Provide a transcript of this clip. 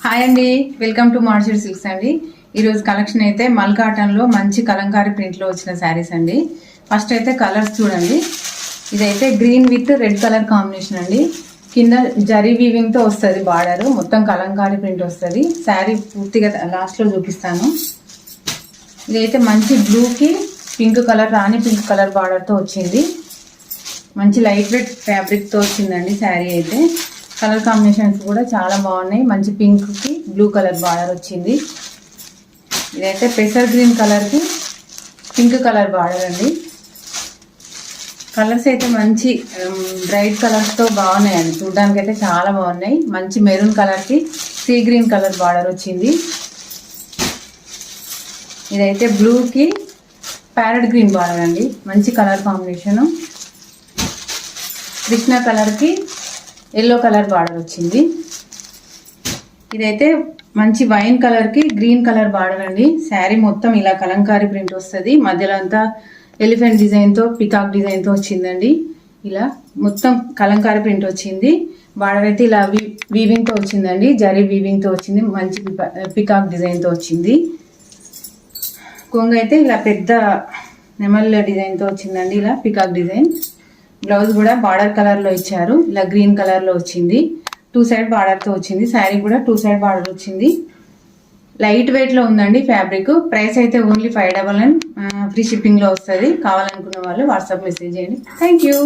Hi అండి, welcome to martial silks అండి. ఈరోజు కలెక్షన్ అయితే మల్ కాటన్లో మంచి కలంకారీ ప్రింట్లో వచ్చిన శారీస్ అండి. ఫస్ట్ అయితే కలర్స్ చూడండి. ఇదైతే green with red colour combination అండి. కింద జరీ వీవింగ్తో వస్తుంది, బార్డర్ మొత్తం కలంకారీ ప్రింట్ వస్తుంది. శారీ పూర్తిగా లాస్ట్లో చూపిస్తాను. ఇదైతే మంచి బ్లూకి పింక్ కలర్, రాణి పింక్ కలర్ బార్డర్తో వచ్చింది. మంచి లైట్ వెయిట్ ఫ్యాబ్రిక్తో వచ్చిందండి శారీ అయితే. కలర్ కాంబినేషన్స్ కూడా చాలా బాగున్నాయి. మంచి పింక్కి బ్లూ కలర్ బార్డర్ వచ్చింది. ఇదైతే పెసర్ గ్రీన్ కలర్కి పింక్ కలర్ బార్డర్ అండి. కలర్స్ అయితే మంచి బ్రైట్ కలర్స్తో బాగున్నాయండి, చూడడానికి అయితే చాలా బాగున్నాయి. మంచి మెరూన్ కలర్కి సీ గ్రీన్ కలర్ బార్డర్ వచ్చింది. ఇదైతే బ్లూకి ప్యారెట్ గ్రీన్ బార్డర్ అండి, మంచి కలర్ కాంబినేషను. కృష్ణ కలర్కి ఎల్లో కలర్ బార్డర్ వచ్చింది. ఇదైతే మంచి వైన్ కలర్కి గ్రీన్ కలర్ బార్డర్ అండి. శారీ మొత్తం ఇలా కలంకారీ ప్రింట్ వస్తుంది. మధ్యలో అంతా ఎలిఫెంట్ డిజైన్తో పికాక్ డిజైన్తో వచ్చిందండి. ఇలా మొత్తం కలంకారీ ప్రింట్ వచ్చింది. బార్డర్ అయితే ఇలా వీవింగ్తో వచ్చిందండి, జరీ వీవింగ్తో వచ్చింది. మంచి పికాక్ డిజైన్తో వచ్చింది. కొంగు అయితే ఇలా పెద్ద నెమల్ డిజైన్తో వచ్చిందండి, ఇలా పికాక్ డిజైన్. బ్లౌజ్ కూడా బార్డర్ కలర్లో ఇచ్చారు, ఇలా గ్రీన్ కలర్లో వచ్చింది. 2 సైడ్ బార్డర్తో వచ్చింది. శారీ కూడా 2 సైడ్ బార్డర్ వచ్చింది. లైట్ వెయిట్లో ఉందండి ఫ్యాబ్రిక్. ప్రైస్ అయితే ఓన్లీ 599. ఫ్రీ షిప్పింగ్లో వస్తుంది. కావాలనుకున్న వాళ్ళు వాట్సాప్ మెసేజ్ చేయండి. Thank you.